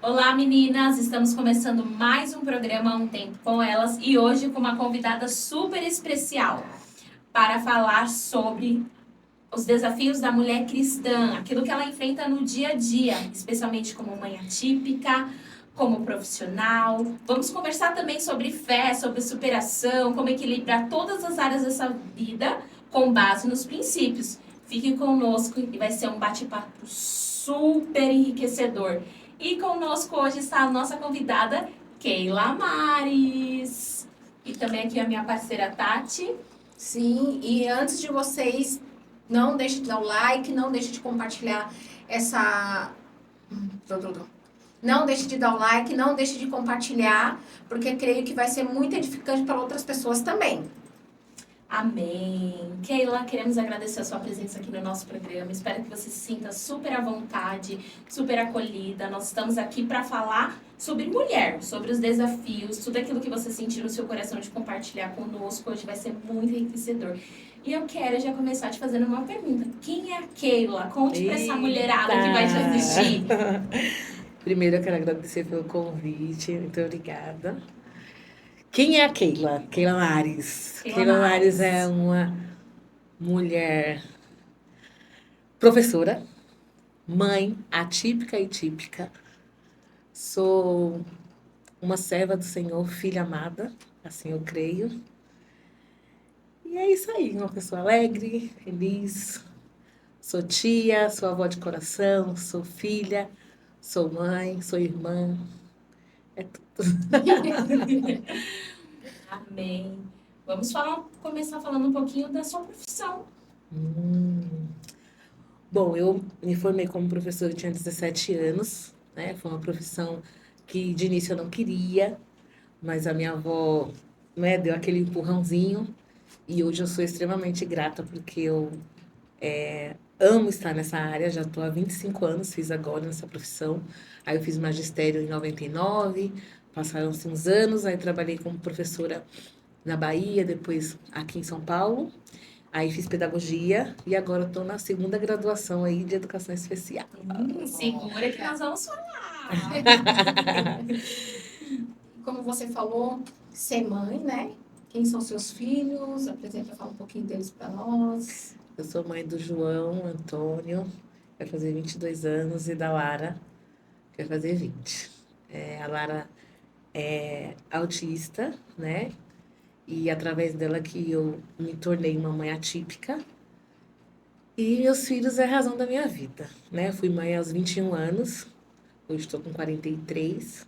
Olá, meninas! Estamos começando mais um programa Um Tempo com Elas e hoje com uma convidada super especial para falar sobre os desafios da mulher cristã, aquilo que ela enfrenta no dia a dia, especialmente como mãe atípica, como profissional. Vamos conversar também sobre fé, sobre superação, como equilibrar todas as áreas dessa vida com base nos princípios. Fique conosco e vai ser um bate-papo super enriquecedor. E conosco hoje está a nossa convidada, Keila Mares. E também aqui a minha parceira Tati. Sim, e antes de vocês, não deixe de dar o like, não deixe de compartilhar essa. Não deixe de dar o like, não deixe de compartilhar, porque creio que vai ser muito edificante para outras pessoas também. Amém. Keila, queremos agradecer a sua presença aqui no nosso programa. Espero que você se sinta super à vontade, super acolhida. Nós estamos aqui para falar sobre mulher, sobre os desafios, tudo aquilo que você sentir no seu coração de compartilhar conosco. Hoje vai ser muito enriquecedor. E eu quero já começar te fazendo uma pergunta. Quem é a Keila? Conte para essa mulherada que vai te assistir. Primeiro eu quero agradecer pelo convite, muito obrigada. Quem é a Keila? Keila Mares. Keila Mares é uma mulher professora, mãe atípica e típica. Sou uma serva do Senhor, filha amada, assim eu creio. E é isso aí, uma pessoa alegre, feliz. Sou tia, sou avó de coração, sou filha, sou mãe, sou irmã. É tudo. Amém. Vamos começar falando um pouquinho da sua profissão. Bom, eu me formei como professora, eu tinha 17 anos, né? Foi uma profissão que de início eu não queria, mas a minha avó, né, deu aquele empurrãozinho e hoje eu sou extremamente grata porque eu amo estar nessa área, já estou há 25 anos, fiz agora nessa profissão. Aí eu fiz magistério em 99, passaram-se uns anos, aí trabalhei como professora na Bahia, depois aqui em São Paulo. Aí fiz pedagogia e agora estou na segunda graduação aí de educação especial. Segura que nós vamos falar. Como você falou, ser mãe, né? Quem são seus filhos? Apresenta, fala um pouquinho deles para nós. Eu sou mãe do João Antônio, vai fazer 22 anos, e da Lara, que vai fazer 20. A Lara é autista, né? E através dela que eu me tornei uma mãe atípica. E meus filhos é a razão da minha vida, né? Fui mãe aos 21 anos, hoje estou com 43.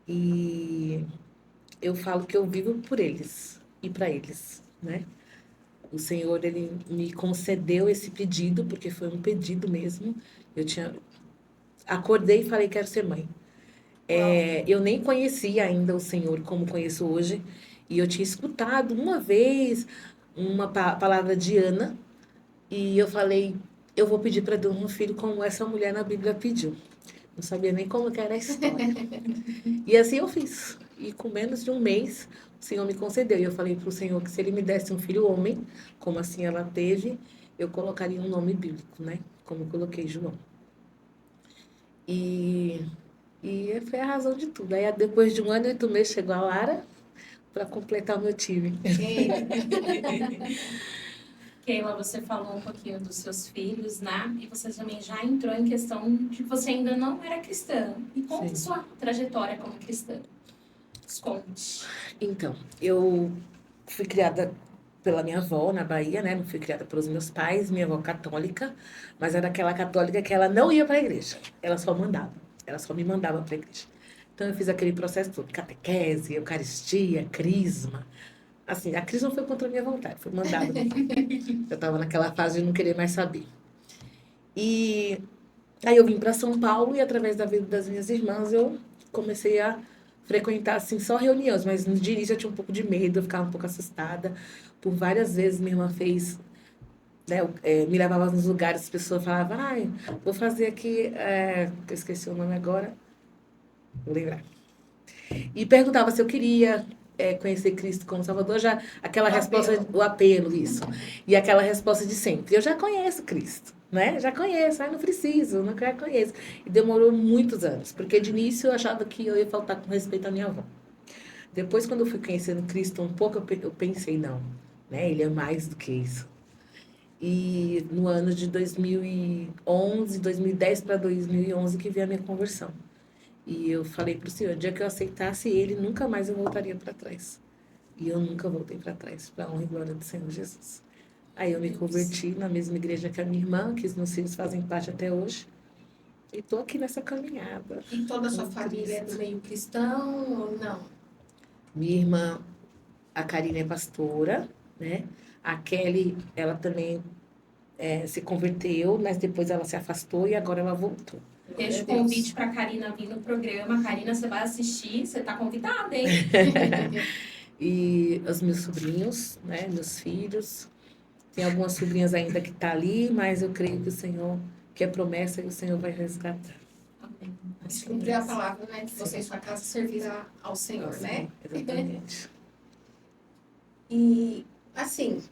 E eu falo que eu vivo por eles e para eles, né? O Senhor, ele me concedeu esse pedido, porque foi um pedido mesmo. Acordei e falei, quero ser mãe. Eu nem conhecia ainda o Senhor como conheço hoje, e eu tinha escutado uma vez uma palavra de Ana, e eu falei, eu vou pedir para Deus um filho como essa mulher na Bíblia pediu. Não sabia nem como que era a história. E assim eu fiz. E com menos de um mês, o Senhor me concedeu. E eu falei para o Senhor que se Ele me desse um filho homem, como assim ela teve, eu colocaria um nome bíblico, né? Como eu coloquei João. E foi a razão de tudo. Aí depois de 1 ano e 8 meses chegou a Lara para completar o meu time. Keila, você falou um pouquinho dos seus filhos, né? E você também já entrou em questão de que você ainda não era cristã. E conta a sua trajetória como cristã. Conte. Então, eu fui criada pela minha avó na Bahia, né? Não fui criada pelos meus pais, minha avó católica, mas era aquela católica que ela não ia para a igreja, ela só mandava, ela só me mandava para a igreja. Então eu fiz aquele processo todo, catequese, eucaristia, crisma. Assim, a crisma foi contra a minha vontade, foi mandada. Eu estava naquela fase de não querer mais saber. E aí eu vim para São Paulo e através da vida das minhas irmãs eu comecei a frequentar assim só reuniões, mas no início eu tinha um pouco de medo, eu ficava um pouco assustada. Por várias vezes minha irmã fez, né, me levava nos lugares, as pessoas falavam, ai, vou fazer aqui, eu esqueci o nome agora, vou lembrar. E perguntava se eu queria conhecer Cristo como Salvador, já aquela resposta, o apelo, isso. E aquela resposta de sempre, eu já conheço Cristo. né? Já conheço, não preciso, não quero conheço. E demorou muitos anos, porque de início eu achava que eu ia faltar com respeito à minha avó. Depois, quando eu fui conhecendo Cristo um pouco, eu pensei, não, né? Ele é mais do que isso. E no ano de 2011, 2010 para 2011 que veio a minha conversão. E eu falei para o Senhor, o dia que eu aceitasse Ele, nunca mais eu voltaria para trás. E eu nunca voltei para trás, para a honra e glória do Senhor Jesus. Aí eu me converti na mesma igreja que a minha irmã, que os meus filhos fazem parte até hoje. E estou aqui nessa caminhada. E toda a sua com família é do Cristo. meio cristão ou não? Minha irmã, a Karine é pastora, né? A Kelly, ela também se converteu, mas depois ela se afastou e agora ela voltou. Deixa o convite para a Karina vir no programa. Karina, você vai assistir, você está convidada, hein? E os meus sobrinhos, né? Meus filhos. Tem algumas sobrinhas ainda que tá ali, mas eu creio que o Senhor, que é promessa, e o Senhor vai resgatar. Amém. Se cumprir a palavra, né? Que você e sua casa servirá ao Senhor, né? Exatamente. E, assim,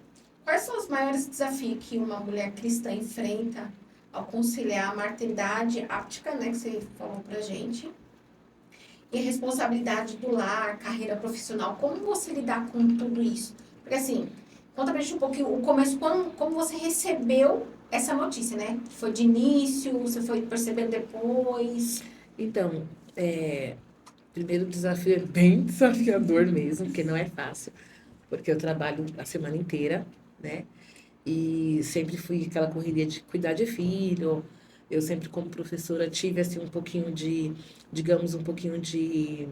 quais são os maiores desafios que uma mulher cristã enfrenta ao conciliar a maternidade áptica, né? Que você falou pra gente, e a responsabilidade do lar, carreira profissional? Como você lidar com tudo isso? Porque, assim, conta pra gente um pouquinho o começo, como você recebeu essa notícia, né? Foi de início, você foi percebendo depois? Então, primeiro desafio é bem desafiador mesmo, porque não é fácil, porque eu trabalho a semana inteira, né? E sempre fui aquela correria de cuidar de filho. Eu sempre, como professora, tive assim um pouquinho de, digamos, um pouquinho de.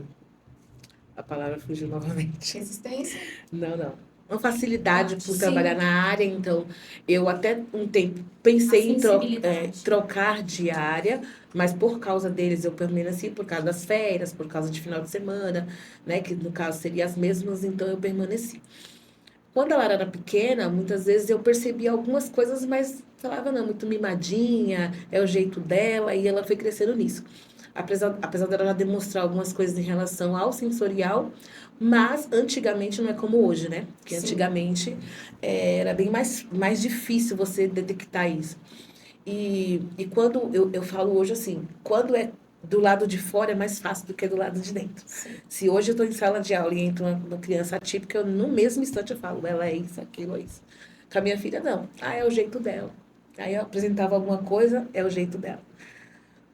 A palavra fugiu novamente. Resistência? Não. Uma facilidade por Sim. trabalhar na área, então eu até um tempo pensei em sensibilidade. trocar de área, mas por causa deles eu permaneci, por causa das férias, por causa de final de semana, né, que no caso seriam as mesmas, então eu permaneci. Quando ela era pequena, muitas vezes eu percebia algumas coisas, mas falava, não, muito mimadinha, é o jeito dela, e ela foi crescendo nisso. Apesar dela já demonstrar algumas coisas em relação ao sensorial, mas antigamente não é como hoje, né? Porque Sim. antigamente era bem mais difícil você detectar isso. E quando eu falo hoje assim, quando é do lado de fora é mais fácil do que do lado de dentro. Sim. Se hoje eu estou em sala de aula e entra uma criança atípica, eu, no mesmo instante eu falo, ela é isso, aquilo, é isso. Com a minha filha, não. É o jeito dela. Aí eu apresentava alguma coisa, é o jeito dela.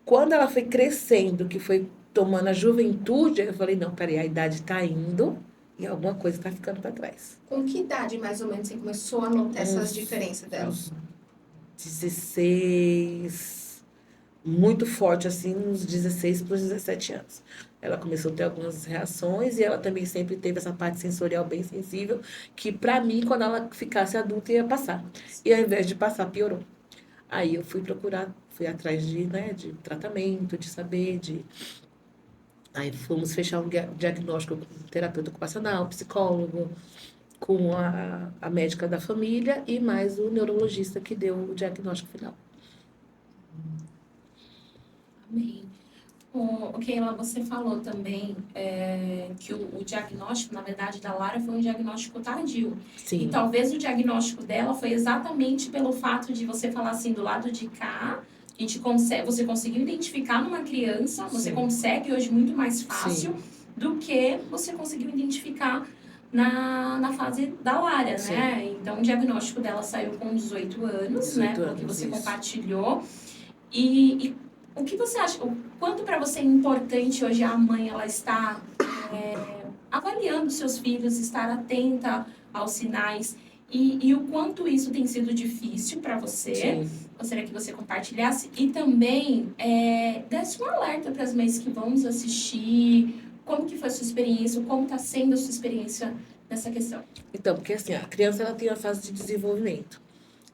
Quando ela foi crescendo, que foi tomando a juventude, eu falei, não, peraí, a idade está indo e alguma coisa está ficando para trás. Com que idade, mais ou menos, você começou a notar essas Uns- diferenças dela? Uns 16, muito forte, assim, uns 16 para os 17 anos. Ela começou a ter algumas reações e ela também sempre teve essa parte sensorial bem sensível, que para mim, quando ela ficasse adulta, ia passar. E ao invés de passar, piorou. Aí eu fui atrás de tratamento, de saber, de... Aí fomos fechar um diagnóstico com um terapeuta ocupacional, psicólogo, com a médica da família e mais o neurologista que deu o diagnóstico final. Amém. O Keila, você falou também que o diagnóstico, na verdade, da Lara foi um diagnóstico tardio. Sim. E talvez o diagnóstico dela foi exatamente pelo fato de você falar assim, do lado de cá, você conseguiu identificar numa criança, você Sim. consegue hoje muito mais fácil Sim. do que você conseguiu identificar na fase da Lara, Sim. né? Então, o diagnóstico dela saiu com 18 anos, 18 né? Pelo anos, que você isso. compartilhou. E o que você acha, o quanto para você é importante hoje a mãe ela estar avaliando seus filhos, estar atenta aos sinais e o quanto isso tem sido difícil para você? Sim. Gostaria que você compartilhasse e também desse um alerta para as mães que vão nos assistir, como que foi a sua experiência, como está sendo a sua experiência nessa questão. Então, porque assim, a criança ela tem a fase de desenvolvimento.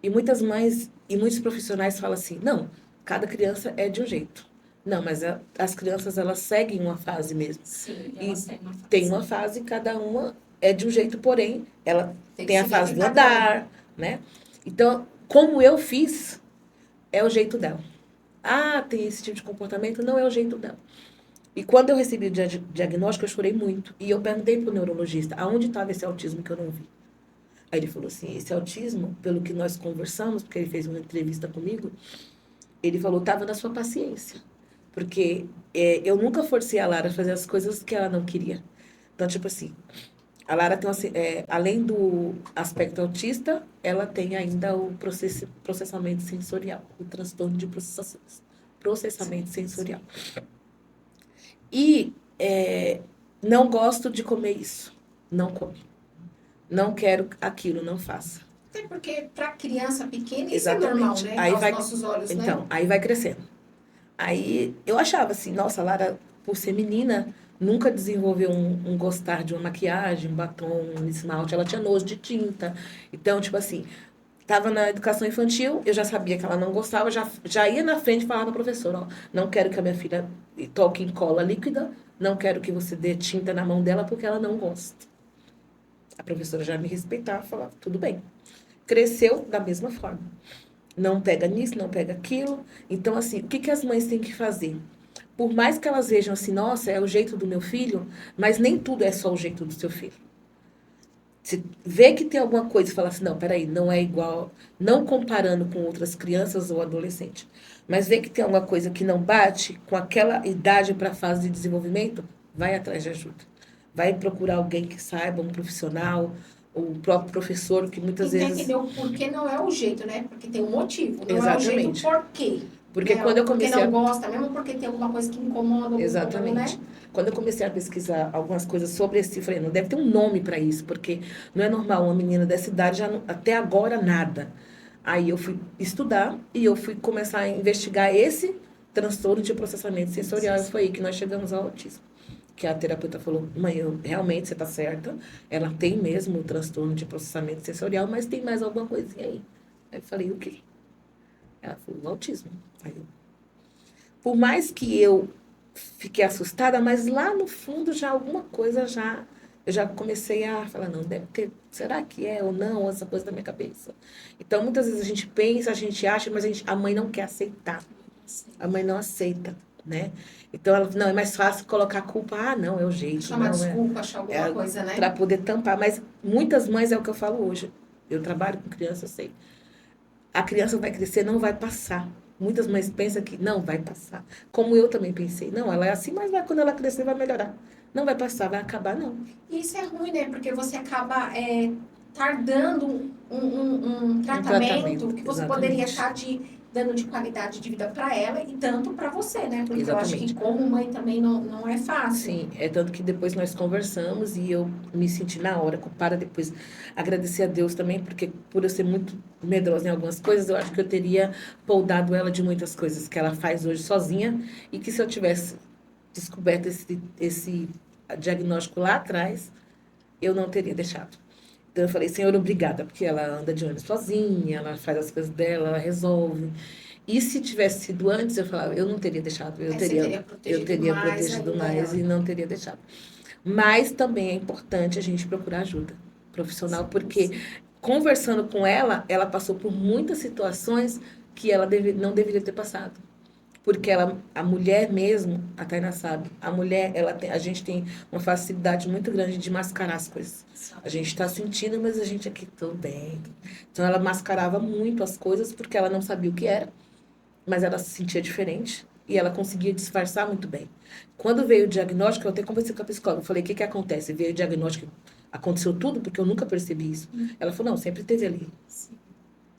E muitas mães e muitos profissionais falam assim, não, cada criança é de um jeito. Não, mas as crianças, elas seguem uma fase mesmo. Sim, elas têm uma fase. Tem uma fase, cada uma é de um jeito, porém, ela tem a fase do padrão. andar, né? Então, como eu fiz, é o jeito dela. Ah, tem esse tipo de comportamento? Não é o jeito dela. E quando eu recebi o diagnóstico, eu chorei muito. E eu perguntei pro neurologista, aonde estava esse autismo que eu não vi? Aí ele falou assim, esse autismo, pelo que nós conversamos, porque ele fez uma entrevista comigo, ele falou, tava na sua paciência. Porque eu nunca forcei a Lara a fazer as coisas que ela não queria. Então, tipo assim, a Lara tem, além do aspecto autista, ela tem ainda o processamento sensorial, o transtorno de processamento sensorial. E não gosto de comer isso. Não come. Não quero aquilo, não faça. Até porque para criança pequena isso Exatamente. é normal, né? Aí Aos vai, nossos olhos, então, né? aí vai crescendo. Aí eu achava assim, nossa, a Lara, por ser menina, nunca desenvolveu um gostar de uma maquiagem, um batom, um esmalte. Ela tinha nojo de tinta. Então, tipo assim, tava na educação infantil, eu já sabia que ela não gostava, já ia na frente e falava para a professora, ó, não quero que a minha filha toque em cola líquida, não quero que você dê tinta na mão dela porque ela não gosta. A professora já me respeitava, falava, tudo bem. Cresceu da mesma forma. Não pega nisso, não pega aquilo. Então, assim, o que, que as mães têm que fazer? Por mais que elas vejam assim, nossa, é o jeito do meu filho, mas nem tudo é só o jeito do seu filho. Se vê que tem alguma coisa e fala assim, não, peraí, não é igual, não comparando com outras crianças ou adolescentes, mas vê que tem alguma coisa que não bate com aquela idade para a fase de desenvolvimento, vai atrás de ajuda. Vai procurar alguém que saiba, um profissional, o próprio professor, que muitas Tem que vezes... entender o porquê não é o jeito, né? Porque tem um motivo. Não Exatamente. é o jeito por quê. Porque né? quando eu Porque comecei não gosta, mesmo porque tem alguma coisa que incomoda, algum problema, né? Exatamente. Quando eu comecei a pesquisar algumas coisas sobre esse, eu falei, não deve ter um nome para isso, porque não é normal uma menina dessa idade, até agora nada. Aí eu fui estudar e eu fui começar a investigar esse transtorno de processamento sensorial. E foi aí que nós chegamos ao autismo. Que a terapeuta falou, mãe, realmente você está certa, ela tem mesmo o transtorno de processamento sensorial, mas tem mais alguma coisinha aí. Aí eu falei, o quê? Ela falou, o autismo. Aí eu, por mais que eu fiquei assustada, mas lá no fundo já alguma coisa eu já comecei a falar, não, deve ter, será que é ou não, essa coisa da minha cabeça. Então, muitas vezes a gente pensa, a gente acha, mas a mãe não quer aceitar. A mãe não aceita, né? Então, ela, não, é mais fácil colocar a culpa, não, é o jeito, Chamar não, desculpa, achar alguma coisa, né? para poder tampar. Mas muitas mães, é o que eu falo hoje, eu trabalho com criança, eu sei. A criança vai crescer, não vai passar. Muitas mães pensam que não vai passar. Como eu também pensei. Não, ela é assim, mas quando ela crescer vai melhorar. Não vai passar, vai acabar, não. E isso é ruim, né? Porque você acaba tardando um tratamento que você poderia estar dando de qualidade de vida para ela e tanto para você, né? Porque Exatamente. eu acho que como mãe também não é fácil. Sim, é tanto que depois nós conversamos e eu me senti na hora, culpada, depois agradecer a Deus também, porque por eu ser muito medrosa em algumas coisas, eu acho que eu teria poldado ela de muitas coisas que ela faz hoje sozinha e que se eu tivesse descoberto esse diagnóstico lá atrás, eu não teria deixado. Então eu falei, Senhor, obrigada, porque ela anda de ônibus sozinha, ela faz as coisas dela, ela resolve. E se tivesse sido antes, eu falava, eu não teria deixado, eu teria protegido mais e não teria deixado. Mas também é importante a gente procurar ajuda profissional, porque conversando com ela, ela passou por muitas situações que ela não deveria ter passado. Porque a mulher mesmo, a Tainá sabe, a mulher, a gente tem uma facilidade muito grande de mascarar as coisas. A gente está sentindo, mas a gente aqui tudo bem. Então ela mascarava muito as coisas porque ela não sabia o que era, mas ela se sentia diferente e ela conseguia disfarçar muito bem. Quando veio o diagnóstico, eu até conversei com a psicóloga, eu falei, o que acontece? Veio o diagnóstico, aconteceu tudo porque eu nunca percebi isso. Ela falou, não, sempre teve ali.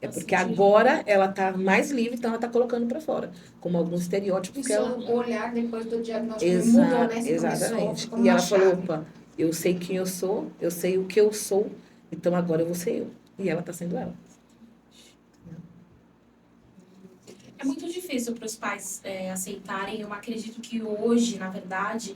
É porque agora ela está mais livre, então ela está colocando para fora, como alguns estereótipos que ela... O olhar depois do diagnóstico mudou, né? Você Exatamente. E ela falou, opa, eu sei quem eu sou, eu sei o que eu sou, então agora eu vou ser eu. E ela está sendo ela. É muito difícil para os pais aceitarem. Eu acredito que hoje, na verdade,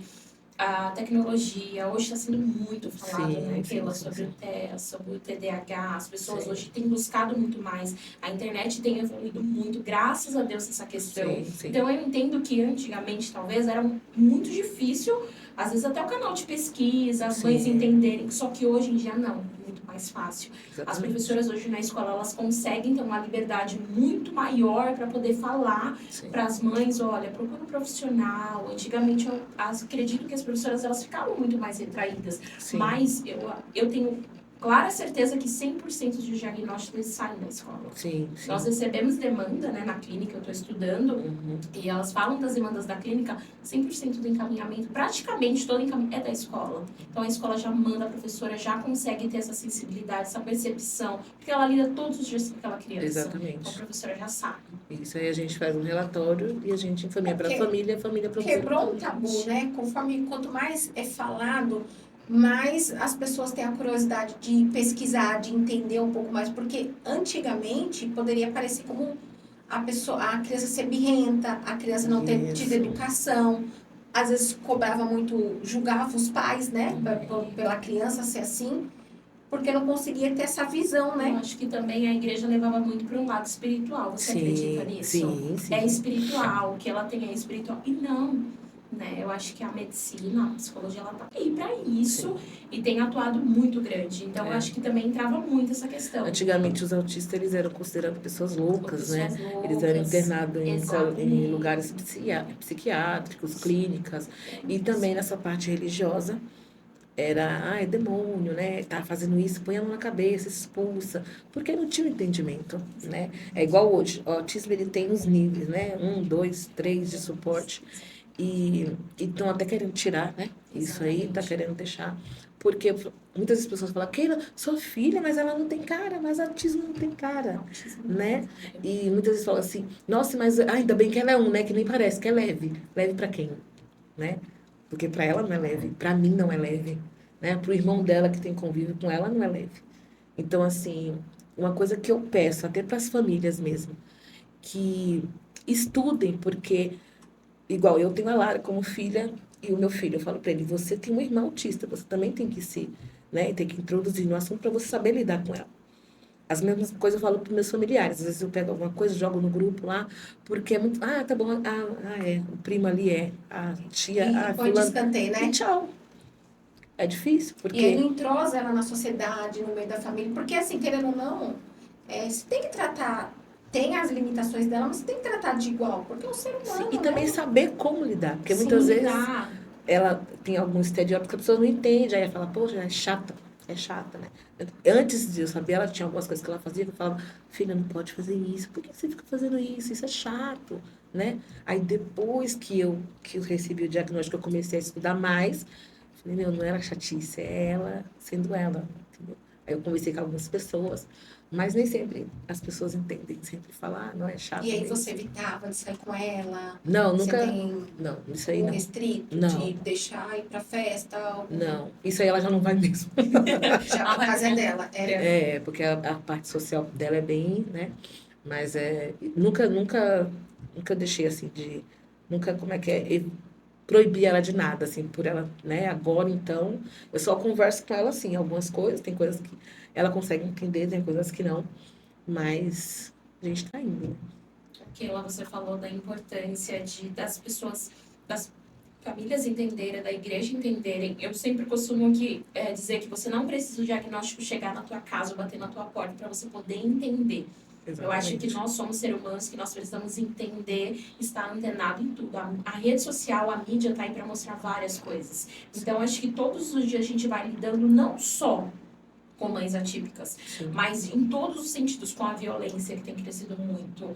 a tecnologia hoje está sendo muito falada, né, Keila, sobre o TEA, sobre o TDAH. As pessoas hoje têm buscado muito mais. A internet tem evoluído muito, graças a Deus, essa questão. Então, eu entendo que antigamente, talvez, era muito difícil, às vezes até o canal de pesquisa, as mães entenderem, só que hoje em dia não, é muito mais fácil. Exatamente. As professoras hoje na escola, elas conseguem ter uma liberdade muito maior para poder falar para as mães, olha, procura um profissional. Antigamente, eu acredito que as professoras, elas ficavam muito mais retraídas, mas eu tenho clara certeza que 100% dos diagnósticos saem da escola. Sim, sim. Nós recebemos demanda, né, na clínica, eu estou estudando, Uhum. e elas falam das demandas da clínica, 100% do encaminhamento, praticamente todo encaminhamento é da escola. Então a escola já manda, a professora já consegue ter essa sensibilidade, essa percepção, porque ela lida todos os dias com aquela criança. Exatamente. Então a professora já sabe. Isso aí a gente faz um relatório e a gente encaminha para a família para você. Quebrou um tabu, né? Conforme quanto mais é falado, mais as pessoas têm a curiosidade de pesquisar, de entender um pouco mais, porque antigamente poderia parecer como a criança ser birrenta, a criança não ter Isso. tido educação, às vezes cobrava muito, julgava os pais, né, pela criança ser assim, porque não conseguia ter essa visão, Eu né? acho que também a igreja levava muito para um lado espiritual. Você acredita nisso? Sim, sim. É espiritual, o que ela tem é espiritual. E não, né? Eu acho que a medicina, a psicologia, ela tá aí para isso e tem atuado muito grande. Então, eu acho que também entrava muito essa questão. Antigamente, os autistas, eles eram considerados pessoas loucas, né? Pessoas loucas, Eles eram internados em exatamente. lugares psiquiátricos, clínicas. E também nessa parte religiosa, era, é demônio, né? Tá fazendo isso, põe a mão na cabeça, expulsa. Porque não tinha entendimento, né? É igual hoje, o autismo, ele tem os níveis, né? 1, 2, 3 de suporte. E estão até querendo tirar, né? Isso aí, tá querendo deixar. Porque muitas das pessoas falam, Keila, sua filha, mas ela não tem cara, mas autismo não tem cara, né? E muitas vezes falam assim, nossa, mas ainda bem que ela é um, né? Que nem parece, que é leve. Leve pra quem, né? Porque para ela não é leve, para mim não é leve, né? Para o irmão dela que tem convívio com ela não é leve. Então, assim, uma coisa que eu peço, até para as famílias mesmo, que estudem, porque, igual eu tenho a Lara como filha e o meu filho, eu falo para ele, você tem um irmão autista, você também tem que se, né? Tem que introduzir no assunto para você saber lidar com ela. As mesmas coisas eu falo para meus familiares. Às vezes eu pego alguma coisa, jogo no grupo lá, porque é muito. Ah, tá bom. É. O primo ali é. A tia. E põe de escanteio, né? E tchau. É difícil, porque. E aí não entrosa ela na sociedade, no meio da família. Porque, assim, querendo ou não, você tem que tratar. Tem as limitações dela, mas você tem que tratar de igual, porque é um ser humano. E também saber como lidar. Porque Sim, muitas vezes dá. ela tem alguns estereótipos que a pessoa não entende. Aí ela fala, poxa, é chata. É chata, né? Antes de eu saber, ela tinha algumas coisas que ela fazia que eu falava, filha, não pode fazer isso. Por que você fica fazendo isso? Isso é chato, né? Aí depois que eu recebi o diagnóstico, eu comecei a estudar mais. Falei, meu, não era chatice, é ela sendo ela, entendeu? Aí eu conversei com algumas pessoas, mas nem sempre as pessoas entendem, sempre falar, não é chato. E aí mesmo. você evitava de sair com ela? Não, Você nunca. tem Não, isso aí um não. restrito Não. de deixar ir pra festa? Algum... Não, isso aí ela já não vai mesmo. Já a casa é dela. É, porque a parte social dela é bem, né? Mas nunca deixei assim de. Nunca, como é que é? Proibir ela de nada, assim, por ela, né? Agora, então, eu só converso com ela, assim, algumas coisas, tem coisas que ela consegue entender, tem coisas que não, mas a gente tá indo, né? Keila, você falou da importância das pessoas, das famílias entenderem, da igreja entenderem. Eu sempre costumo dizer que você não precisa do diagnóstico chegar na tua casa ou bater na tua porta para você poder entender. Exatamente. Eu acho que nós somos seres humanos, que nós precisamos entender, estar antenado em tudo. A rede social, a mídia está aí para mostrar várias coisas. Então, acho que todos os dias a gente vai lidando não só com mães atípicas, Sim. mas em todos os sentidos, com a violência que tem crescido muito.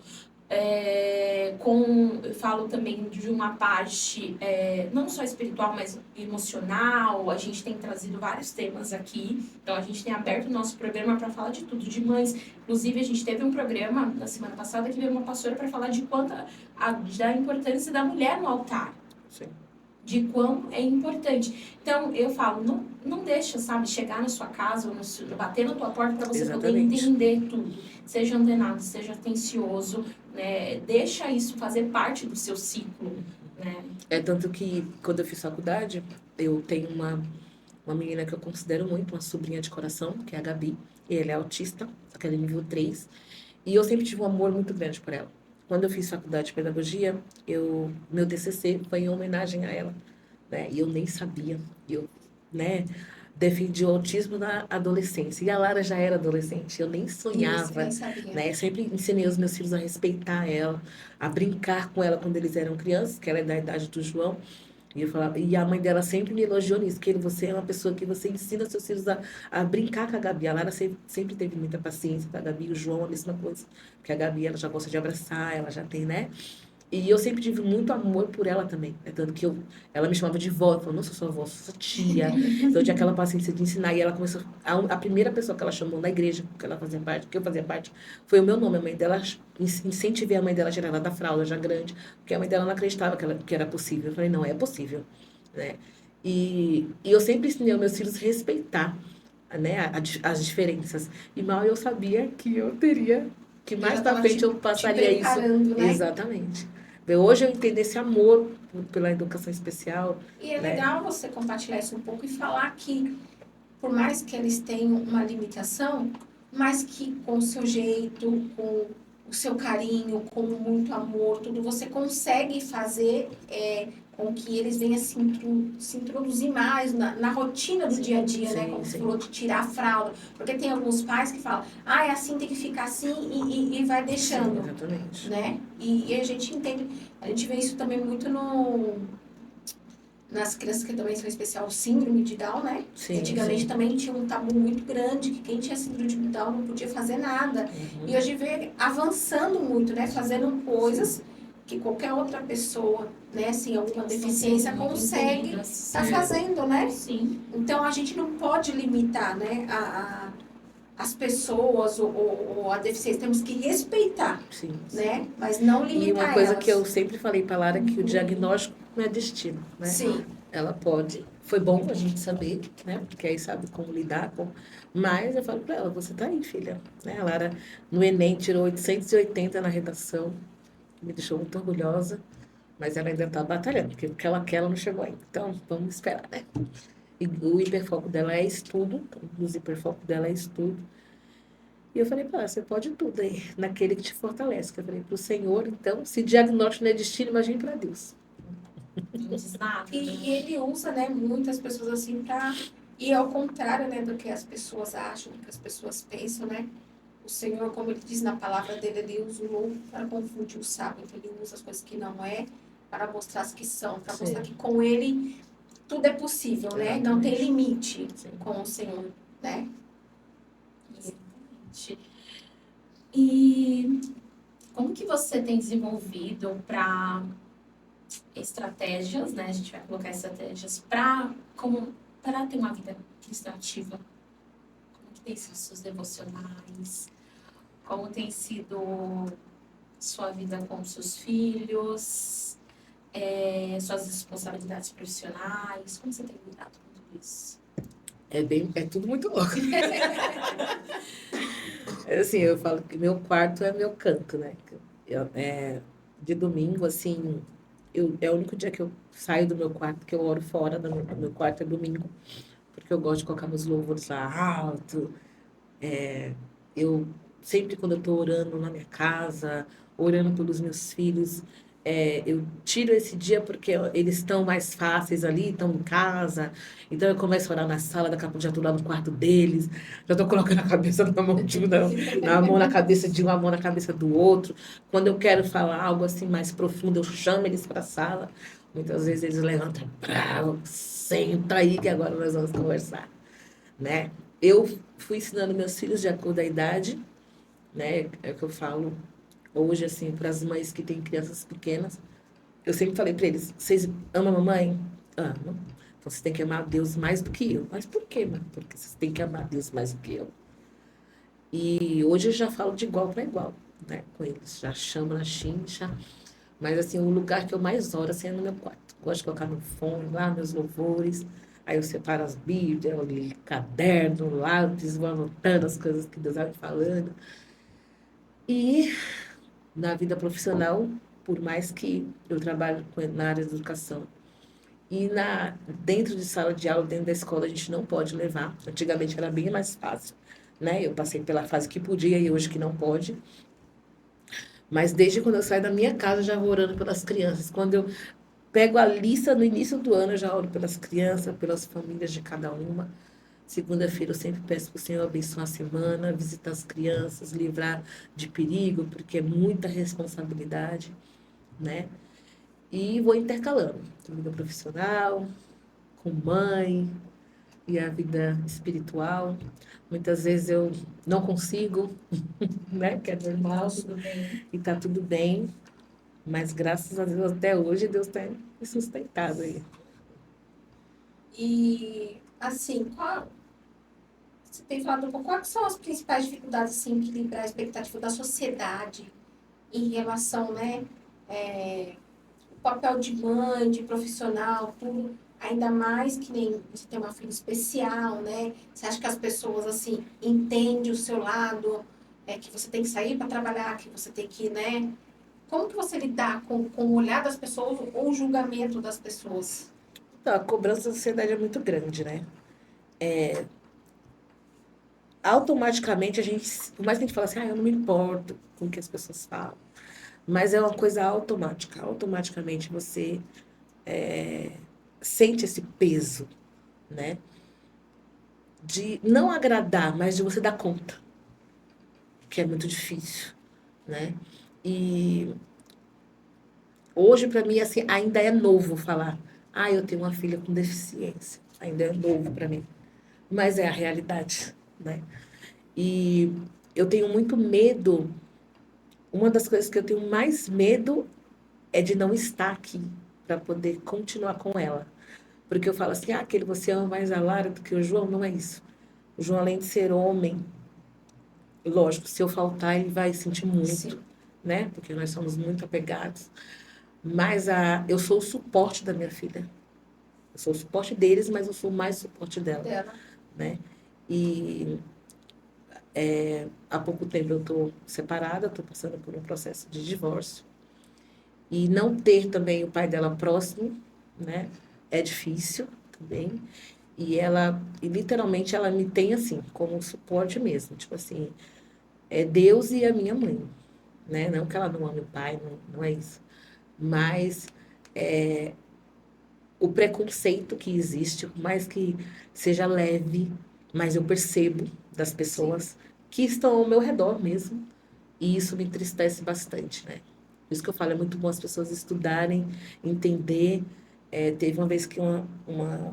Eu falo também de uma parte não só espiritual, mas emocional. A gente tem trazido vários temas aqui, então a gente tem aberto o nosso programa para falar de tudo, de mães. Inclusive a gente teve um programa na semana passada que veio uma pastora para falar de da importância da mulher no altar. Sim. De quão é importante. Então, eu falo, não deixa, sabe, chegar na sua casa ou bater na tua porta para você poder entender tudo. Seja antenado, seja atencioso, né? Deixa isso fazer parte do seu ciclo, né? É tanto que, quando eu fiz faculdade, eu tenho uma menina que eu considero muito, uma sobrinha de coração, que é a Gabi, e ela é autista, só que ela é nível 3, e eu sempre tive um amor muito grande por ela. Quando eu fiz faculdade de pedagogia, meu TCC foi em homenagem a ela, né? E eu nem sabia. Eu, né, defendi o autismo na adolescência. E a Lara já era adolescente, eu nem sonhava, nem sabia. né? Sempre ensinei os meus filhos a respeitar ela, a brincar com ela quando eles eram crianças, que ela é da idade do João. E eu falava, e a mãe dela sempre me elogiou nisso, que você é uma pessoa que você ensina seus filhos a brincar com a Gabi. A Lara sempre teve muita paciência com a Gabi, o João a mesma coisa. Porque a Gabi, ela já gosta de abraçar, ela já tem, né? E eu sempre tive muito amor por ela também. É tanto que ela me chamava de vó. Eu falava, não sou sua vó, sou sua tia. Então eu tinha aquela paciência de ensinar. E ela começou. A primeira pessoa que ela chamou na igreja, que ela fazia parte, que eu fazia parte, foi o meu nome. A mãe dela, incentivei a mãe dela a tirar ela da fralda, já grande. Porque a mãe dela não acreditava que era possível. Eu falei, não, é possível. Né? E eu sempre ensinei aos meus filhos a respeitar, né, as diferenças. E mal eu sabia que eu teria. Que mais pra frente eu passaria isso. Né? Exatamente. Hoje eu entendo esse amor pela educação especial. E é né? legal você compartilhar isso um pouco e falar que, por mais que eles tenham uma limitação, mas que com o seu jeito, com o seu carinho, com muito amor, tudo, você consegue fazer com que eles venham se introduzir mais na rotina do dia a dia, né? Como você falou, de tirar a fralda. Porque tem alguns pais que falam, é assim, tem que ficar assim e vai deixando. Sim, exatamente. Né? E a gente entende, a gente vê isso também muito nas crianças que também são especial, síndrome de Down, né? Sim, antigamente também tinha um tabu muito grande, que quem tinha síndrome de Down não podia fazer nada. E hoje vê avançando muito, né? Fazendo coisas que qualquer outra pessoa, né, sem alguma deficiência, consegue estar fazendo, né? Sim. Então, a gente não pode limitar, né, as pessoas ou a deficiência. Temos que respeitar, Sim. né? Mas não limitar. E uma coisa elas. que eu sempre falei para Lara, que o diagnóstico não é destino, né? Sim. Ela pode. Foi bom a gente saber, né? Porque aí sabe como lidar com. Mas eu falo para ela, você tá aí, filha. Né? A Lara, no Enem, tirou 880 na redação. Me deixou muito orgulhosa. Mas ela ainda está batalhando, porque aquela não chegou ainda. Então, vamos esperar, né? E o hiperfoco dela é estudo. Um dos hiperfocos dela é estudo. E eu falei para ela, você pode tudo aí, naquele que te fortalece. Que eu falei, para o Senhor, então, se diagnóstico não é destino, imagine para Deus. Não diz nada. E ele usa, né, muitas pessoas assim para ir ao contrário, né, do que as pessoas acham, do que as pessoas pensam, né? O Senhor, como ele diz na palavra dele, ele usa o louco para confundir o sábio. Então, ele usa as coisas que não é para mostrar as que são, para mostrar que com ele tudo é possível, né? Exatamente. Não tem limite Sim. com o Senhor, né? Exatamente. E como que você tem desenvolvido para estratégias, né? A gente vai colocar estratégias para ter uma vida cristã ativa? Como que tem sido seus devocionais? Como tem sido sua vida com seus filhos? Suas responsabilidades profissionais? Como você tem lidado com tudo isso? É tudo muito louco. Assim, eu falo que meu quarto é meu canto, né? De domingo, assim, é o único dia que eu saio do meu quarto, que eu oro fora do meu quarto, é domingo. Porque eu gosto de colocar meus louvores lá alto. Eu sempre quando eu estou orando na minha casa, orando pelos meus filhos, eu tiro esse dia porque eles estão mais fáceis ali, estão em casa. Então eu começo a orar na sala, daqui a pouco já estou lá no quarto deles, já estou colocando a cabeça na mão de um, na mão na cabeça de um, a mão na cabeça do outro. Quando eu quero falar algo assim mais profundo, eu chamo eles para a sala. Muitas vezes eles levantam, senta aí que agora nós vamos conversar, né? Eu fui ensinando meus filhos de acordo com a idade, né? É o que eu falo hoje, assim, para as mães que têm crianças pequenas. Eu sempre falei para eles: vocês amam a mamãe? Amam. Então vocês têm que amar Deus mais do que eu. Mas por quê, mãe? Porque vocês têm que amar Deus mais do que eu. E hoje eu já falo de igual para igual, né? Com eles. Já chamo na chincha. Mas, assim, o lugar que eu mais oro assim, é no meu quarto. Gosto de colocar no fone lá, meus louvores. Aí eu separo as Bíblias, eu li caderno, lápis, vou anotando as coisas que Deus vai me falando. E na vida profissional, por mais que eu trabalhe na área da educação, e dentro de sala de aula, dentro da escola, a gente não pode levar. Antigamente era bem mais fácil, né? Eu passei pela fase que podia e hoje que não pode. Mas desde quando eu saio da minha casa, eu já vou orando pelas crianças. Quando eu pego a lista no início do ano, eu já oro pelas crianças, pelas famílias de cada uma. Segunda-feira eu sempre peço para o Senhor abençoar a semana, visitar as crianças, livrar de perigo, porque é muita responsabilidade, né? E vou intercalando. A vida profissional, com mãe, e a vida espiritual. Muitas vezes eu não consigo, né? Que é normal, Tudo bem. e tá tudo bem. Mas graças a Deus, até hoje, Deus tem me sustentado aí. E, assim, você tem falado um pouco, quais são as principais dificuldades, assim, que equilibrar a expectativa da sociedade em relação, né, o papel de mãe, de profissional, tudo, ainda mais que nem você tem uma filha especial, né? Você acha que as pessoas, assim, entendem o seu lado, que você tem que sair para trabalhar, que você tem que, né? Como que você lidar com o olhar das pessoas ou o julgamento das pessoas? Então, a cobrança da sociedade é muito grande, né? Automaticamente a gente, por mais que a gente fale assim, eu não me importo com o que as pessoas falam, mas é uma coisa automática. Automaticamente você sente esse peso, né? De não agradar, mas de você dar conta, que é muito difícil, né? E hoje, para mim, assim, ainda é novo falar, eu tenho uma filha com deficiência. Ainda é novo para mim, mas é a realidade, né? E eu tenho muito medo. Uma das coisas que eu tenho mais medo é de não estar aqui para poder continuar com ela. Porque eu falo assim, aquele você ama mais a Lara do que o João, não é isso. O João, além de ser homem, lógico, se eu faltar, ele vai sentir muito, Sim. né? Porque nós somos muito apegados. Mas eu sou o suporte da minha filha. Eu sou o suporte deles, mas eu sou mais suporte dela, Dela. né? E há pouco tempo eu estou separada, estou passando por um processo de divórcio. E não ter também o pai dela próximo, né? É difícil também. E literalmente, ela me tem assim, como um suporte mesmo. Tipo assim, é Deus e a minha mãe, né? Não que ela não ame o pai, não é isso. Mas o preconceito que existe, por mais que seja leve, mas eu percebo das pessoas que estão ao meu redor mesmo. E isso me entristece bastante, né? Por isso que eu falo, é muito bom as pessoas estudarem, entender. Teve uma vez que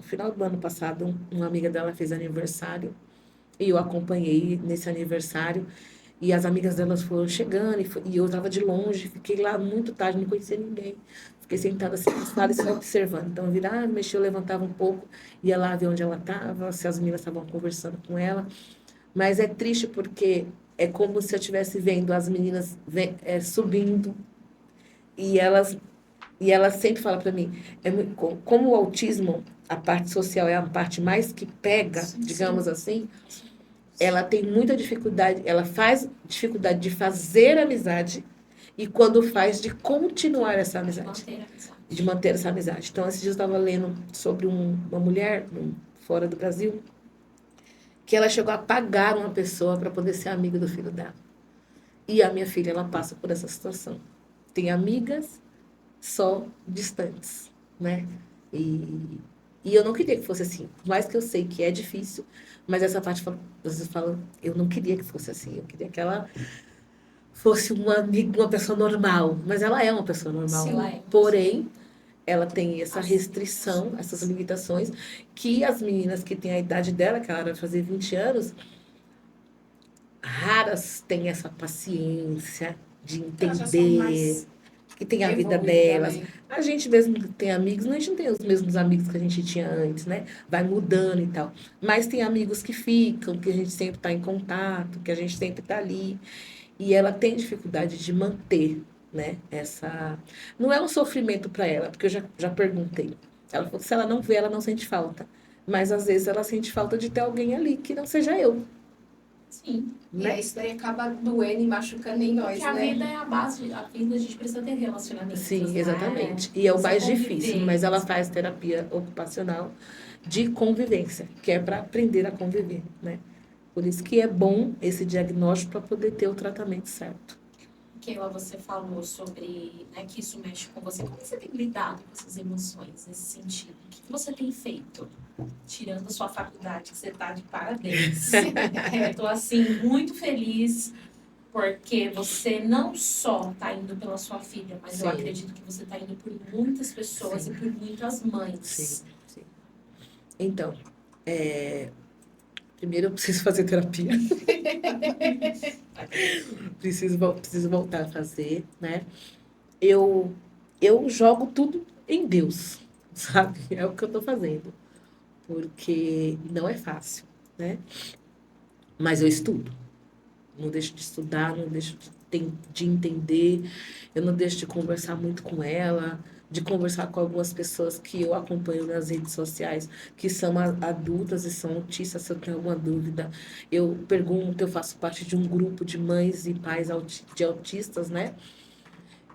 final do ano passado, uma amiga dela fez aniversário e eu acompanhei nesse aniversário e as amigas delas foram chegando e eu estava de longe, fiquei lá muito tarde, não conhecia ninguém. Fiquei sentada assim na sala e só observando. Então eu virava, mexia, eu levantava um pouco, ia lá ver onde ela estava, se as meninas estavam conversando com ela. Mas é triste porque é como se eu estivesse vendo as meninas subindo e elas sempre falam para mim, como o autismo, a parte social é a parte mais que pega, Sim, digamos sim. assim, ela tem muita dificuldade, ela faz dificuldade de fazer amizade e quando faz de continuar essa De amizade, manter a amizade. de manter essa amizade. Então, esses dias eu estava lendo sobre uma mulher fora do Brasil que ela chegou a pagar uma pessoa para poder ser amiga do filho dela. E a minha filha, ela passa por essa situação. Tem amigas só distantes, né? E eu não queria que fosse assim. Por mais que eu sei que é difícil, mas essa parte, vocês falam, eu não queria que fosse assim. Eu queria que ela fosse uma amiga, uma pessoa normal. Mas ela é uma pessoa normal. Sim. Ela é. Porém, ela tem essa As restrição, essas limitações, que as meninas que têm a idade dela, que ela vai fazer 20 anos, raras têm essa paciência de Elas já são entender mais que tem a vida evoluídas, delas. né? A gente mesmo que tem amigos, a gente não tem os mesmos amigos que a gente tinha antes, né? Vai mudando e tal. Mas tem amigos que ficam, que a gente sempre está em contato, que a gente sempre está ali. E ela tem dificuldade de manter, né? Essa. Não é um sofrimento para ela, porque eu já perguntei. Ela falou que se ela não vê, ela não sente falta. Mas às vezes ela sente falta de ter alguém ali que não seja eu, Sim. E aí né? isso daí acaba doendo e machucando em nós, Porque a né? vida é a base, a vida a gente precisa ter relacionamentos, Sim, né? exatamente. E é o Precisa mais difícil, conviver. mas ela faz terapia ocupacional de convivência, que é para aprender a conviver, né? Por isso que é bom esse diagnóstico para poder ter o tratamento certo. Keila, você falou sobre, né, que isso mexe com você. Como você tem lidado com essas emoções nesse sentido? O que você tem feito? Tirando a sua faculdade, que você está de parabéns. Estou, assim, muito feliz Porque você não só está indo pela sua filha, mas eu Sim. acredito que você está indo por muitas pessoas Sim. e por muitas mães. Sim. Então, primeiro eu preciso fazer terapia. Preciso voltar a fazer, né? Eu jogo tudo em Deus, sabe? É o que eu tô fazendo. Porque não é fácil, né? Mas eu estudo. Não deixo de estudar, não deixo de entender, eu não deixo de conversar muito com ela, de conversar com algumas pessoas que eu acompanho nas redes sociais, que são adultas e são autistas, se eu tenho alguma dúvida, eu pergunto, eu faço parte de um grupo de mães e pais de autistas, né?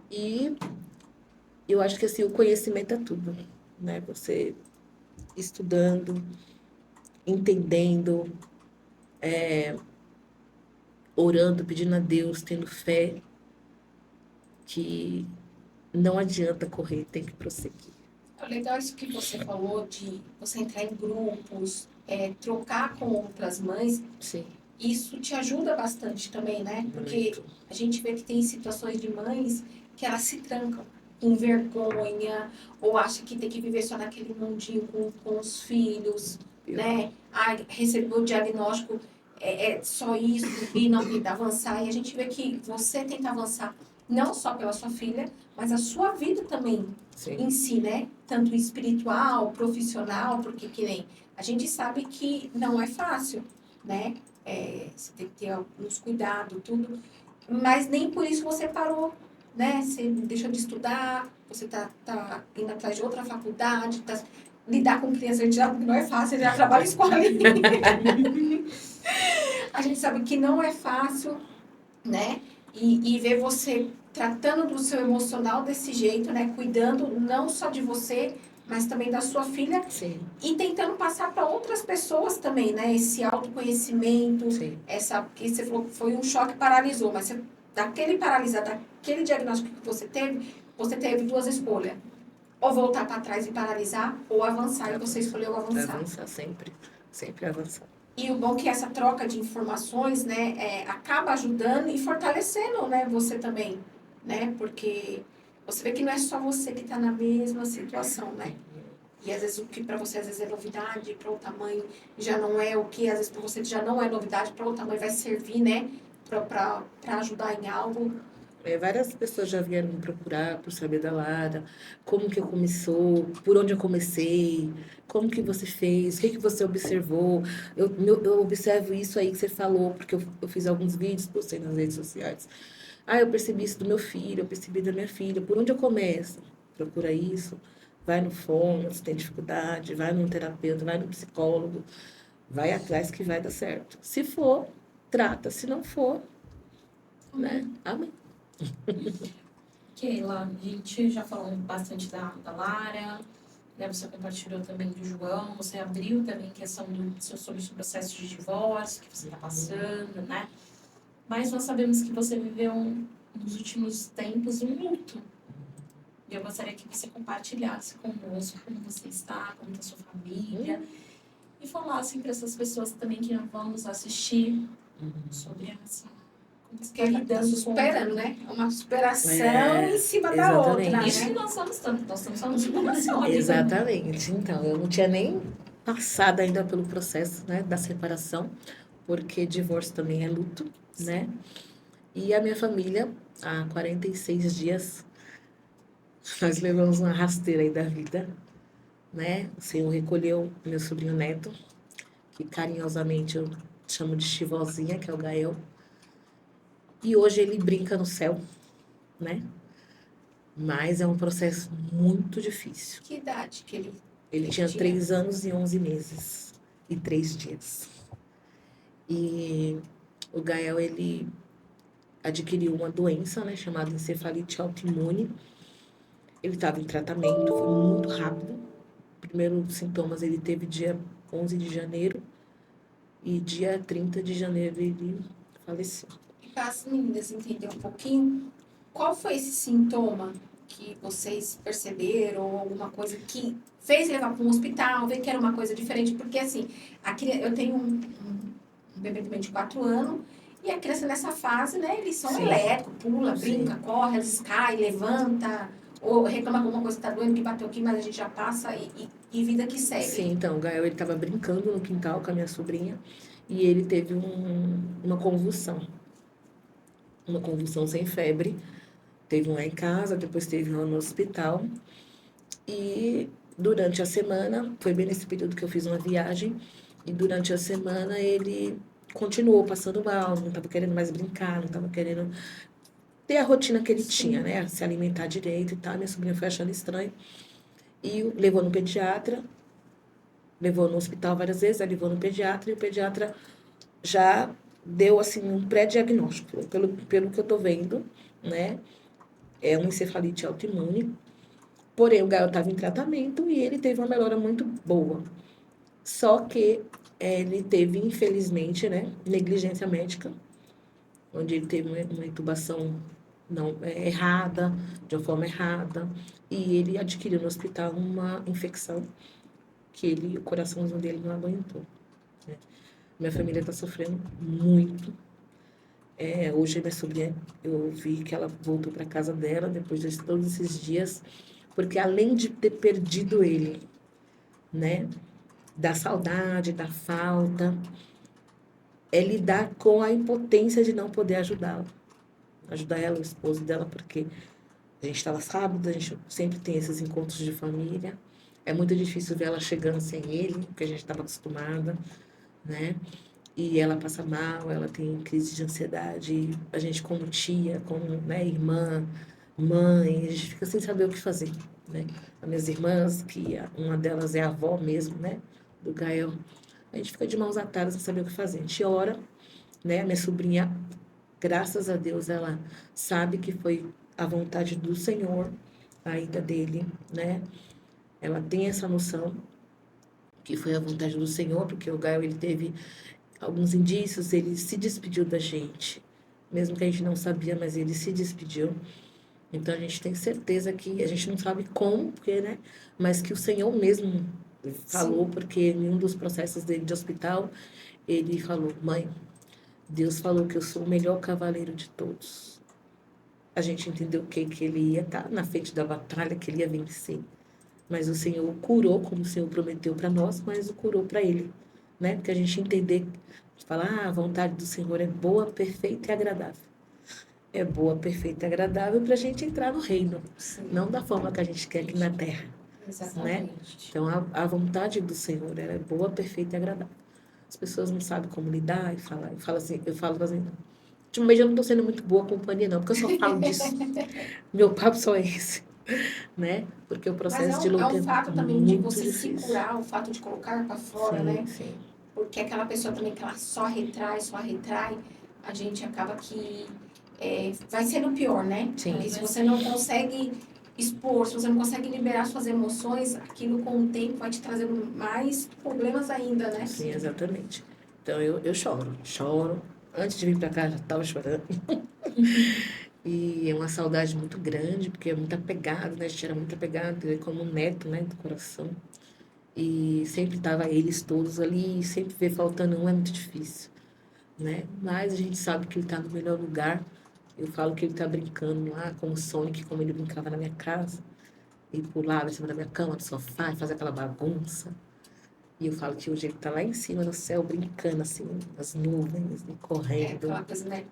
E eu acho que assim, o conhecimento é tudo, né? Você estudando, entendendo, orando, pedindo a Deus, tendo fé, que não adianta correr, tem que prosseguir. É legal isso que você falou de você entrar em grupos, trocar com outras mães. Sim, Isso te ajuda bastante também, né? Porque muito. a gente vê que tem situações de mães que elas se trancam com vergonha, ou acha que tem que viver só naquele mundinho com os filhos, né? Ai, recebeu o diagnóstico, é só isso, e não tenta avançar. E a gente vê que você tenta avançar não só pela sua filha, mas a sua vida também Sim, em si, né? Tanto espiritual, profissional, porque que nem a gente sabe que não é fácil, né? Você tem que ter alguns cuidados, tudo. Mas nem por isso você parou, né? Você deixou de estudar, você tá indo atrás de outra faculdade, lidar com criança, a gente sabe que não é fácil, já trabalha em escola. A gente sabe que não é fácil, né? E ver você tratando do seu emocional desse jeito, né? Cuidando não só de você, mas também da sua filha sim, e tentando passar para outras pessoas também, né? Esse autoconhecimento, sim. que você falou que foi um choque que paralisou, mas daquele paralisar, daquele diagnóstico que você teve duas escolhas. Ou voltar para trás e paralisar, ou avançar, e você escolheu avançar. Avançar sempre, sempre avançar. E o bom é que essa troca de informações, né, acaba ajudando e fortalecendo, né, você também, né? Porque você vê que não é só você que está na mesma situação, né? E às vezes o que para você às vezes é novidade, para outra mãe já não é o que, às vezes para você já não é novidade, para outra mãe vai servir, né? Para ajudar em algo. Várias pessoas já vieram me procurar por saber da Lara, como que eu começou, por onde eu comecei, como que você fez, o que que você observou. Eu observo isso aí que você falou, porque eu fiz alguns vídeos, postei nas redes sociais. Ah, eu percebi isso do meu filho, eu percebi da minha filha. Por onde eu começo? Procura isso, vai no fono, se tem dificuldade, vai num terapeuta, vai no psicólogo, vai atrás que vai dar certo. Se for, trata. Se não for, né? Amém. Keila, a gente já falou bastante da Lara, né? Você compartilhou também do João, você abriu também questão sobre o processo de divórcio que você está passando, né? Mas nós sabemos que você viveu nos últimos tempos um luto. E eu gostaria que você compartilhasse conosco como você está, como está a sua família, e falasse para essas pessoas também que vão nos assistir sobre essa. Como você Porque está tá lidando superando, com... né? É uma superação É, em cima da exatamente. outra, Isso que né? nós estamos falando de superação aqui. Exatamente. Então, eu não tinha nem passado ainda pelo processo, né, da separação, porque divórcio também é luto, né? E a minha família, há 46 dias, nós levamos uma rasteira aí da vida, né? O Senhor recolheu meu sobrinho neto, que carinhosamente eu chamo de Chivozinha, que é o Gael. E hoje ele brinca no céu, né? Mas é um processo muito difícil. Que idade que ele Ele tinha tinha? 3 anos e 11 meses e 3 dias. E o Gael, ele adquiriu uma doença, né, chamada encefalite autoimune. Ele estava em tratamento, foi muito rápido. Primeiros sintomas ele teve dia 11 de janeiro e dia 30 de janeiro ele faleceu. E para as meninas entender um pouquinho, qual foi esse sintoma que vocês perceberam, ou alguma coisa que fez levar para um hospital, ver que era uma coisa diferente? Porque assim, aqui eu tenho um bebê também de 4 anos, E a criança nessa fase, né, eles são Sim. elétricos, pula, Sim. brinca, corre, às vezes cai, levanta, ou reclama que alguma coisa tá doendo, que bateu aqui, mas a gente já passa e vida que segue. Sim, então, o Gael, ele tava brincando no quintal com a minha sobrinha e ele teve uma convulsão. Uma convulsão sem febre. Teve um lá em casa, depois teve um no hospital. E durante a semana, foi bem nesse período que eu fiz uma viagem, e durante a semana ele continuou passando mal, não estava querendo mais brincar, não estava querendo ter a rotina que ele tinha, né? Se alimentar direito e tal. Minha sobrinha foi achando estranho. E levou no pediatra, levou no hospital várias vezes, aí levou no pediatra, e o pediatra já deu, assim, um pré-diagnóstico. Pelo que eu tô vendo, né? É uma encefalite autoimune. Porém, o Gael estava em tratamento e ele teve uma melhora muito boa. Só que ele teve, infelizmente, né, negligência médica, onde ele teve uma intubação não errada, de uma forma errada, e ele adquiriu no hospital uma infecção que o coraçãozinho dele não aguentou. Né? Minha família está sofrendo muito. Hoje, minha sobrinha, eu vi que ela voltou para casa dela depois de todos esses dias, porque além de ter perdido ele, né, da saudade, da falta, é lidar com a impotência de não poder ajudá-la. Ajudar ela, o esposo dela, porque a gente estava sábado, a gente sempre tem esses encontros de família. É muito difícil ver ela chegando sem ele, porque a gente estava acostumada, né? E ela passa mal, ela tem crise de ansiedade. A gente, como tia, como, né, irmã, mãe, a gente fica sem saber o que fazer, né? As minhas irmãs, uma delas é a avó mesmo, né? Do Gael. A gente fica de mãos atadas sem saber o que fazer. A gente ora, né? A minha sobrinha, graças a Deus, ela sabe que foi a vontade do Senhor, a ida dele, né? Ela tem essa noção que foi a vontade do Senhor, porque o Gael, ele teve alguns indícios, ele se despediu da gente. Mesmo que a gente não sabia, mas ele se despediu. Então a gente tem certeza que a gente não sabe como, porque, né? Mas que o Senhor mesmo falou, Sim. porque em um dos processos dele de hospital, ele falou: Mãe, Deus falou que eu sou o melhor cavaleiro de todos. A gente entendeu que ele ia estar na frente da batalha, que ele ia vencer. Mas o Senhor o curou, como o Senhor prometeu para nós, mas o curou para ele, né? Porque a gente entender, falar, a vontade do Senhor é boa, perfeita e agradável. É boa, perfeita e agradável para a gente entrar no reino, Sim. não da forma que a gente quer aqui na terra, né? Exatamente. Então, a vontade do Senhor ela é boa, perfeita e agradável. As pessoas não sabem como lidar e falar. Eu falo assim, ultimamente eu não estou sendo muito boa companhia, não, porque eu só falo disso. Meu papo só é esse, né? Porque o Mas processo de luta é um fato também de muito você difícil. se curar, o fato de colocar para fora, né? Sim. Porque aquela pessoa também que ela só retrai, a gente acaba que vai sendo pior, né? Sim. Porque se você não consegue expor, se você não consegue liberar suas emoções, aquilo com o tempo vai te trazendo mais problemas ainda, né? Sim, exatamente. Então eu choro. Antes de vir para cá já estava chorando. E é uma saudade muito grande, porque é muito apegado, né? A gente era muito apegado, ele como um neto, né, do coração. E sempre tava eles todos ali, e sempre ver faltando um é muito difícil, né? Mas a gente sabe que ele tá no melhor lugar. Eu falo que ele tá brincando lá com o Sonic, como ele brincava na minha casa. E pulava em cima da minha cama, do sofá, e fazia aquela bagunça. E eu falo que hoje ele tá lá em cima no céu, brincando assim, nas nuvens, e É correndo. aquela coisa, né?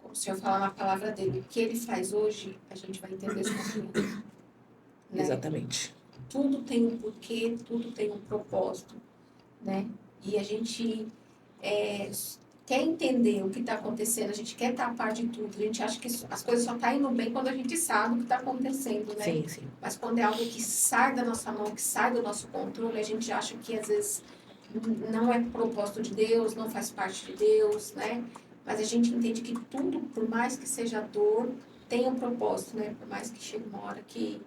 Como o senhor fala na palavra dele, o que ele faz hoje, a gente vai entender só amanhã. Né? Exatamente. Tudo tem um porquê, tudo tem um propósito, né? E a gente quer entender o que está acontecendo, a gente quer estar a par de tudo, a gente acha que as coisas só estão indo bem quando a gente sabe o que está acontecendo, né? Sim. Mas quando é algo que sai da nossa mão, que sai do nosso controle, a gente acha que às vezes não é propósito de Deus, não faz parte de Deus, né? Mas a gente entende que tudo, por mais que seja dor, tem um propósito, né? Por mais que chegue uma hora que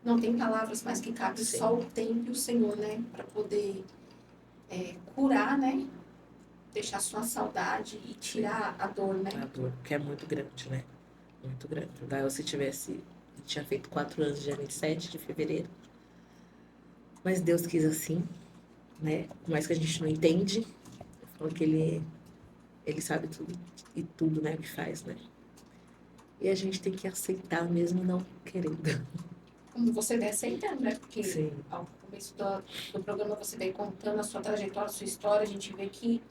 não tem palavras mais que cabe, Sim. só o tempo e o Senhor, né? Para poder curar, né? Deixar sua saudade e tirar a dor, né? A dor, que é muito grande, né? Muito grande. O Gael, se tivesse... Tinha feito 4 anos, dia 27 de fevereiro. Mas Deus quis assim, né? Por mais que a gente não entende. Eu falo que Ele sabe tudo e tudo, né, o que faz, né? E a gente tem que aceitar mesmo não querendo. Como você vem aceitando, né? Porque Sim, ao começo do programa você vem contando a sua trajetória, a sua história, a gente vê que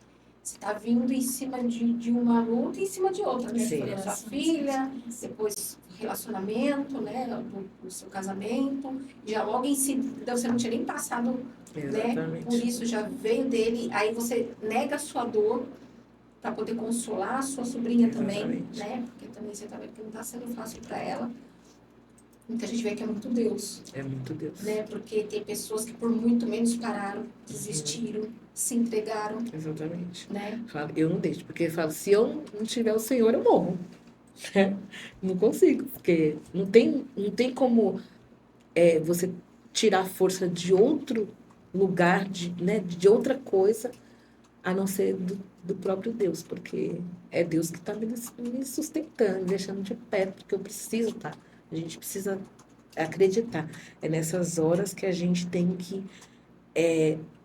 você está vindo em cima de uma luta e em cima de outra, né? Você sim, falou da sua filha, depois relacionamento, né? Do seu casamento, já logo em seguida você não tinha nem passado, né? Por exatamente. isso já veio dele, aí você nega a sua dor para poder consolar a sua sobrinha também, Exatamente. né? Porque também você tá vendo que não está sendo fácil para ela. Muita gente vê que é muito Deus, É muito Deus. né? Porque tem pessoas que por muito menos pararam, desistiram, se entregaram, Exatamente. né? Falo, eu não deixo, porque eu falo, se eu não tiver o Senhor, eu morro. Né? Não consigo, porque não tem como você tirar força de outro lugar, né, de outra coisa, a não ser do próprio Deus, porque é Deus que está me sustentando, me deixando de pé, porque eu preciso estar. A gente precisa acreditar. É nessas horas que a gente tem que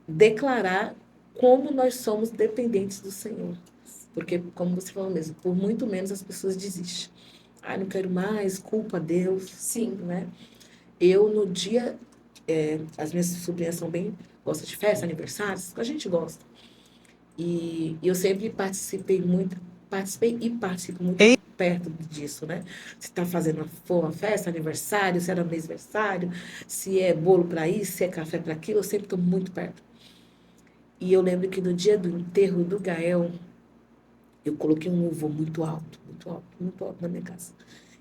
declarar como nós somos dependentes do Senhor. Porque, como você falou mesmo, por muito menos as pessoas desistem. Ah, não quero mais, culpa a Deus, Sim, né? Eu, no dia, as minhas sobrinhas são bem, gostam de festa, aniversários, a gente gosta. E eu sempre participei e participo muito perto disso, né? Se está fazendo uma festa, aniversário, se era mês aniversário, se é bolo para isso, se é café para aquilo, eu sempre estou muito perto. E eu lembro que no dia do enterro do Gael, eu coloquei um louvor muito alto, muito alto, muito alto na minha casa.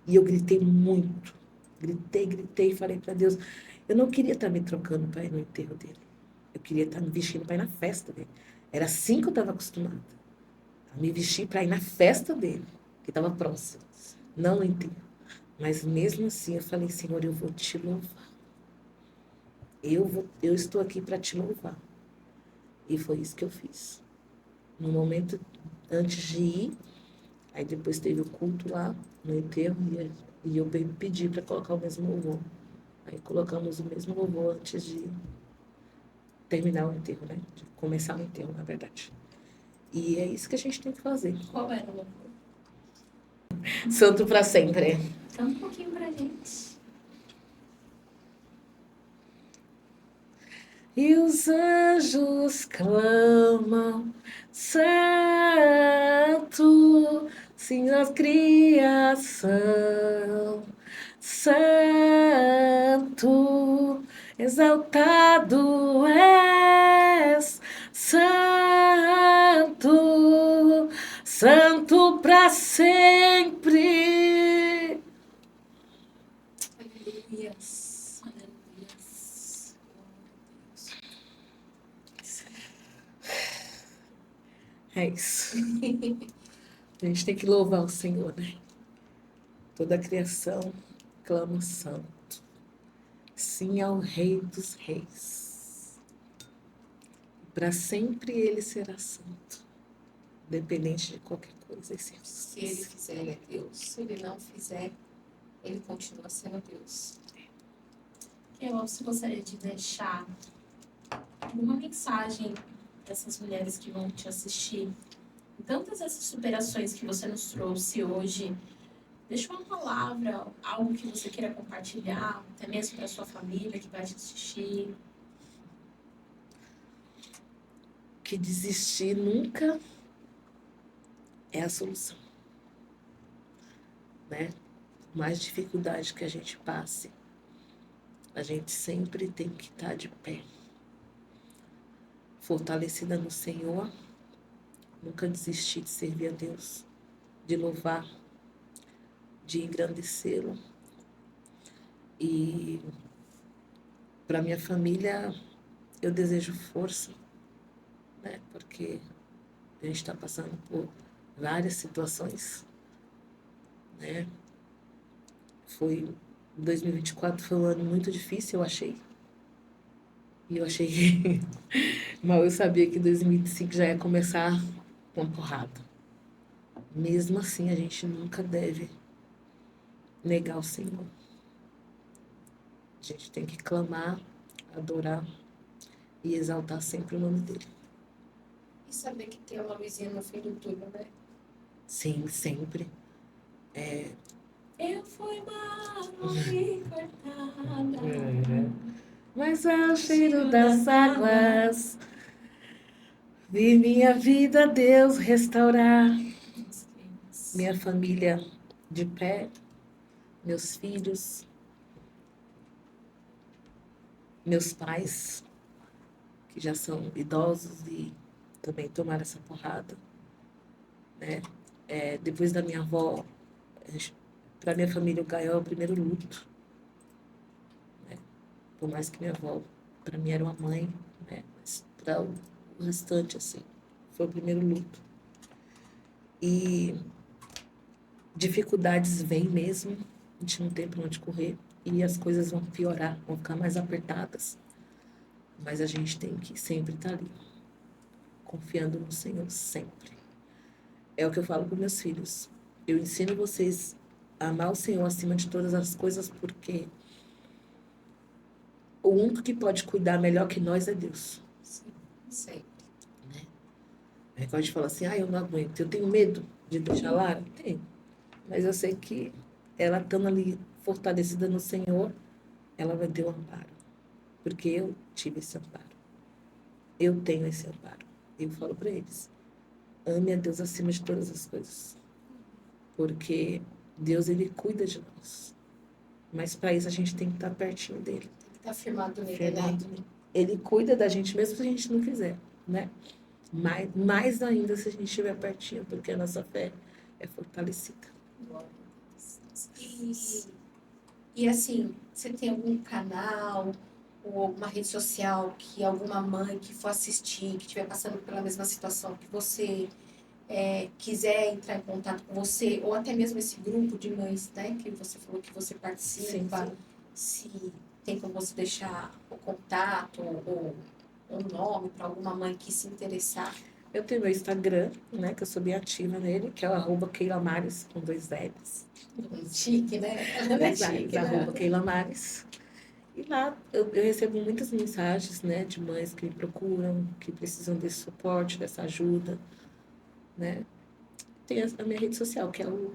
E eu gritei muito. Gritei e falei para Deus, eu não queria estar me trocando para ir no enterro dele. Eu queria estar me vestindo para ir na festa dele. Era assim que eu estava acostumada. A me vestir para ir na festa dele, que estava próximo. Não no enterro. Mas mesmo assim eu falei, Senhor, eu vou te louvar. Eu estou aqui para te louvar. E foi isso que eu fiz. No momento antes de ir, aí depois teve o culto lá no enterro e eu pedi para colocar o mesmo louvor. Aí colocamos o mesmo louvor antes de terminar o enterro, né? De começar o enterro, na verdade. E é isso que a gente tem que fazer. Qual era o louvor? Santo para sempre. Canta um pouquinho pra gente. E os anjos clamam, Santo, Senhor da criação, Santo, exaltado és, Santo, Santo para sempre. aleluias. Aleluias. É isso. A gente tem que louvar o Senhor, né? Toda a criação clama santo. Sim ao Rei dos Reis. Para sempre ele será santo, independente de qualquer coisa. Se ele fizer, ele é Deus. Se ele não fizer, ele continua sendo Deus. Eu você gostaria de deixar alguma mensagem para essas mulheres que vão te assistir? Tantas essas superações que você nos trouxe hoje, deixa uma palavra, algo que você queira compartilhar, até mesmo para sua família que vai te assistir. Que desistir nunca é a solução, né? Por mais dificuldade que a gente passe, a gente sempre tem que estar de pé, fortalecida no Senhor, nunca desistir de servir a Deus, de louvar, de engrandecê-lo. E para minha família, eu desejo força, né? Porque a gente está passando por várias situações, né? 2024 foi um ano muito difícil, eu achei. E eu achei que mal eu sabia que 2025 já ia começar com uma porrada. Mesmo assim, a gente nunca deve negar o Senhor. A gente tem que clamar, adorar e exaltar sempre o nome dele. E saber que tem uma luzinha no fim do túnel, né? Sim, sempre. Eu fui uma árvore cortada. Mas é o cheiro das águas. Vi minha vida Deus restaurar. Minha família de pé, meus filhos, meus pais, que já são idosos e também tomaram essa porrada, né? Depois da minha avó, para minha família, o Gael é o primeiro luto, né? Por mais que minha avó, para mim, era uma mãe, né? Mas para o restante, assim, foi o primeiro luto. E dificuldades vêm mesmo, a gente não tem para onde correr, e as coisas vão piorar, vão ficar mais apertadas. Mas a gente tem que sempre estar ali, confiando no Senhor, sempre. É o que eu falo para meus filhos. Eu ensino vocês a amar o Senhor acima de todas as coisas, porque o único que pode cuidar melhor que nós é Deus. Sim, sempre. É quando a gente fala assim, eu não aguento, eu tenho medo de deixar Lara? Tenho. Mas eu sei que ela estando ali fortalecida no Senhor, ela vai ter o amparo. Porque eu tive esse amparo. Eu tenho esse amparo. Eu falo para eles, ame a Deus acima de todas as coisas. Porque Deus, Ele cuida de nós. Mas para isso a gente tem que estar pertinho dEle. Tem que estar firmado nele, Firmado né? nele. Ele cuida da gente mesmo se a gente não quiser, né? Mais ainda se a gente estiver pertinho, porque a nossa fé é fortalecida. E assim, você tem algum canal ou alguma rede social que alguma mãe que for assistir, que estiver passando pela mesma situação que você quiser entrar em contato com você, ou até mesmo esse grupo de mães, né, que você falou que você participa, Sim. se tem como você deixar o contato ou um nome para alguma mãe que se interessar. Eu tenho meu Instagram, né, que eu sou bem ativa nele, que é o @Keilamares, com 2 L's. Chique, né? Ela é chique, né? @Keilamares. E lá eu recebo muitas mensagens, né, de mães que me procuram, que precisam desse suporte, dessa ajuda, né. Tem a minha rede social, que é o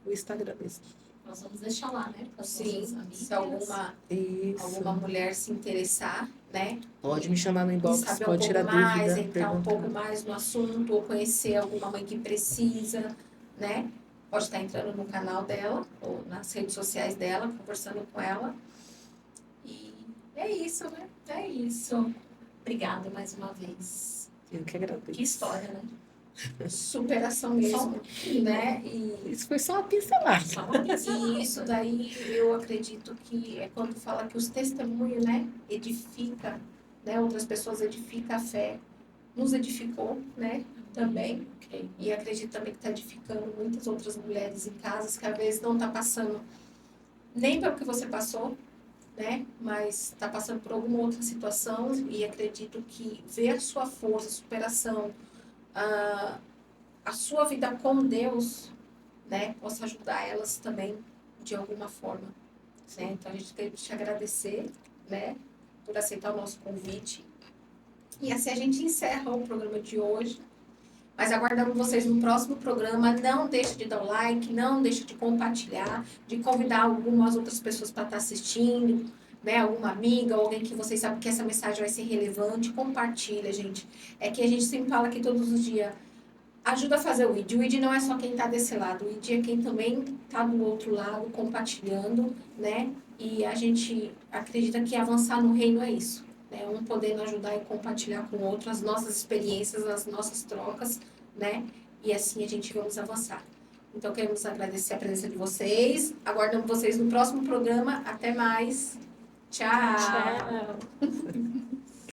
Instagram mesmo. Nós vamos deixar lá, né? Para Sim, amigas. se alguma Isso. mulher se interessar, né? Pode me chamar no E inbox, saber um pode pouco tirar mais, dúvida, entrar um pouco perguntar. mais no assunto, ou conhecer alguma mãe que precisa, né? Pode estar entrando no canal dela, ou nas redes sociais dela, conversando com ela. E é isso, né? É isso. Obrigada mais uma vez. Eu que agradeço. Que história, né? Superação mesmo, né? E Isso foi só uma pincelada. Só uma pincelada. E isso daí eu acredito que é quando fala que os testemunhos, né, edifica, né, outras pessoas edifica a fé, nos edificou, né, também. Ok. E acredito também que está edificando muitas outras mulheres em casas que às vezes não está passando nem pelo que você passou, né, mas está passando por alguma outra situação e acredito que ver a sua força, superação, a sua vida com Deus, né, possa ajudar elas também de alguma forma, né? Então a gente tem que te agradecer, né, por aceitar o nosso convite. E assim a gente encerra o programa de hoje. Mas aguardamos vocês no próximo programa. Não deixe de dar o like, não deixe de compartilhar, de convidar algumas outras pessoas para estar assistindo, né? Alguma amiga, alguém que vocês sabem que essa mensagem vai ser relevante. Compartilha, gente. É que a gente sempre fala aqui todos os dias. Ajuda a fazer o ID. O ID não é só quem está desse lado, o ID é quem também está do outro lado, compartilhando, né? E a gente acredita que avançar no reino é isso, né? Um podendo ajudar e compartilhar com o outro as nossas experiências, as nossas trocas, né? E assim a gente vamos avançar. Então, queremos agradecer a presença de vocês. Aguardamos vocês no próximo programa. Até mais. Tchau. Tchau.